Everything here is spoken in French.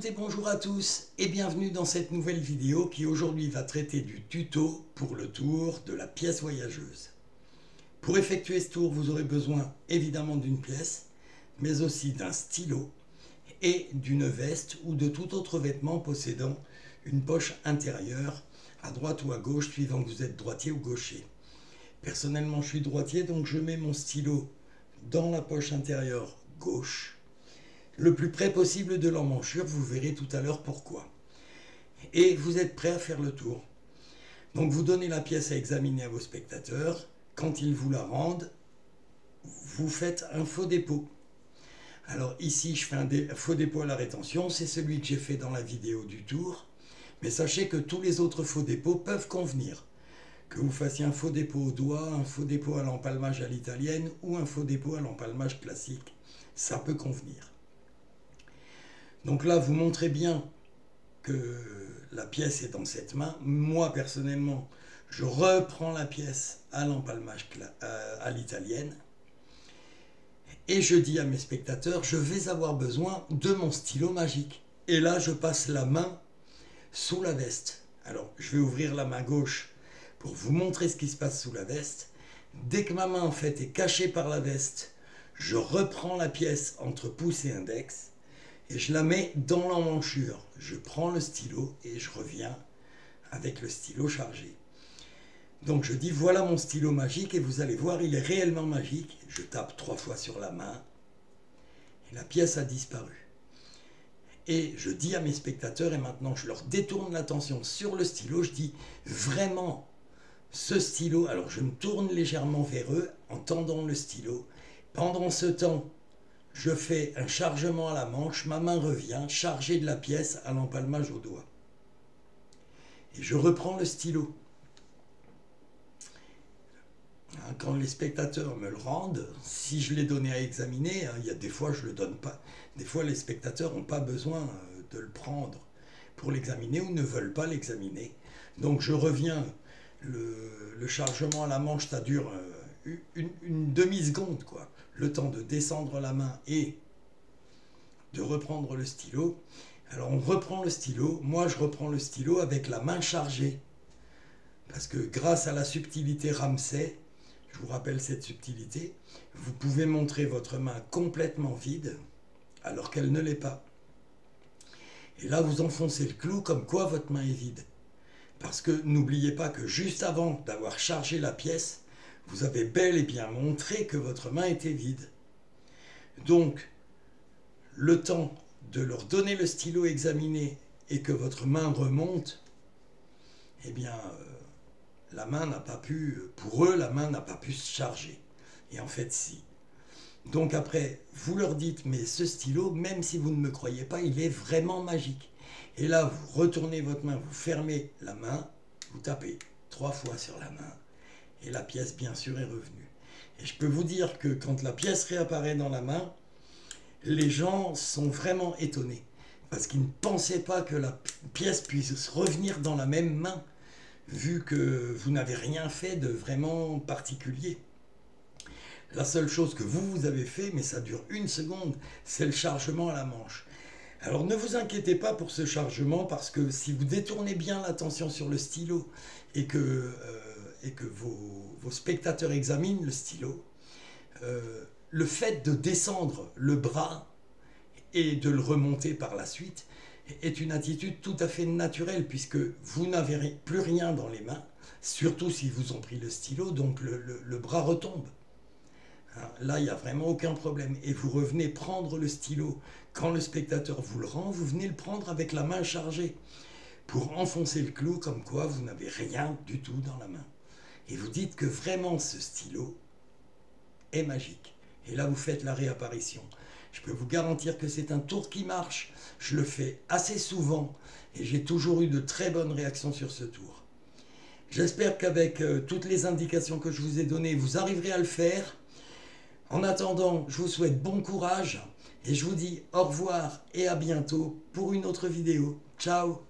et bonjour à tous et bienvenue dans cette nouvelle vidéo qui aujourd'hui va traiter du tuto pour le tour de la pièce voyageuse. Pour effectuer ce tour, vous aurez besoin évidemment d'une pièce, mais aussi d'un stylo et d'une veste ou de tout autre vêtement possédant une poche intérieure à droite ou à gauche suivant que vous êtes droitier ou gaucher. Personnellement, je suis droitier, donc je mets mon stylo dans la poche intérieure gauche, le plus près possible de l'emmanchure, vous verrez tout à l'heure pourquoi. Et vous êtes prêt à faire le tour. Donc vous donnez la pièce à examiner à vos spectateurs. Quand ils vous la rendent, vous faites un faux dépôt. Alors ici, je fais un faux dépôt à la rétention, c'est celui que j'ai fait dans la vidéo du tour. Mais sachez que tous les autres faux dépôts peuvent convenir. Que vous fassiez un faux dépôt au doigt, un faux dépôt à l'empalmage à l'italienne ou un faux dépôt à l'empalmage classique, ça peut convenir. Donc là, vous montrez bien que la pièce est dans cette main. Moi, personnellement, je reprends la pièce à l'empalmage à l'italienne. Et je dis à mes spectateurs, je vais avoir besoin de mon stylo magique. Et là, je passe la main sous la veste. Alors, je vais ouvrir la main gauche pour vous montrer ce qui se passe sous la veste. Dès que ma main, en fait, est cachée par la veste, je reprends la pièce entre pouce et index. Et je la mets dans l'emmanchure. Je prends le stylo et je reviens avec le stylo chargé. Donc je dis voilà mon stylo magique et vous allez voir il est réellement magique. Je tape 3 fois sur la main et la pièce a disparu. Et je dis à mes spectateurs et maintenant je leur détourne l'attention sur le stylo. Je dis vraiment ce stylo. Alors je me tourne légèrement vers eux en tendant le stylo. Pendant ce temps, je fais un chargement à la manche, ma main revient chargée de la pièce à l'empalmage au doigt. Et je reprends le stylo. Quand les spectateurs me le rendent, si je l'ai donné à examiner, il y a des fois je ne le donne pas. Des fois les spectateurs n'ont pas besoin de le prendre pour l'examiner ou ne veulent pas l'examiner. Donc je reviens, le chargement à la manche, ça dure une demi-seconde, quoi. Le temps de descendre la main et de reprendre le stylo. Alors on reprend le stylo, moi je reprends le stylo avec la main chargée. Parce que grâce à la subtilité Ramsay, je vous rappelle cette subtilité, vous pouvez montrer votre main complètement vide alors qu'elle ne l'est pas. Et là vous enfoncez le clou comme quoi votre main est vide. Parce que n'oubliez pas que juste avant d'avoir chargé la pièce, vous avez bel et bien montré que votre main était vide. Donc, le temps de leur donner le stylo examiné et que votre main remonte, eh bien, la main n'a pas pu, pour eux, la main n'a pas pu se charger. Et en fait, si. Donc après, vous leur dites, mais ce stylo, même si vous ne me croyez pas, il est vraiment magique. Et là, vous retournez votre main, vous fermez la main, vous tapez 3 fois sur la main, et la pièce, bien sûr, est revenue. Et je peux vous dire que quand la pièce réapparaît dans la main, les gens sont vraiment étonnés. Parce qu'ils ne pensaient pas que la pièce puisse revenir dans la même main, vu que vous n'avez rien fait de vraiment particulier. La seule chose que vous avez fait, mais ça dure 1 seconde, c'est le chargement à la manche. Alors ne vous inquiétez pas pour ce chargement, parce que si vous détournez bien l'attention sur le stylo et que vos spectateurs examinent le stylo, le fait de descendre le bras et de le remonter par la suite est une attitude tout à fait naturelle, puisque vous n'avez plus rien dans les mains, surtout si vous ont pris le stylo, donc le bras retombe. Là, il n'y a vraiment aucun problème. Et vous revenez prendre le stylo. Quand le spectateur vous le rend, vous venez le prendre avec la main chargée pour enfoncer le clou, comme quoi vous n'avez rien du tout dans la main. Et vous dites que vraiment ce stylo est magique. Et là, vous faites la réapparition. Je peux vous garantir que c'est un tour qui marche. Je le fais assez souvent et j'ai toujours eu de très bonnes réactions sur ce tour. J'espère qu'avec toutes les indications que je vous ai données, vous arriverez à le faire. En attendant, je vous souhaite bon courage et je vous dis au revoir et à bientôt pour une autre vidéo. Ciao!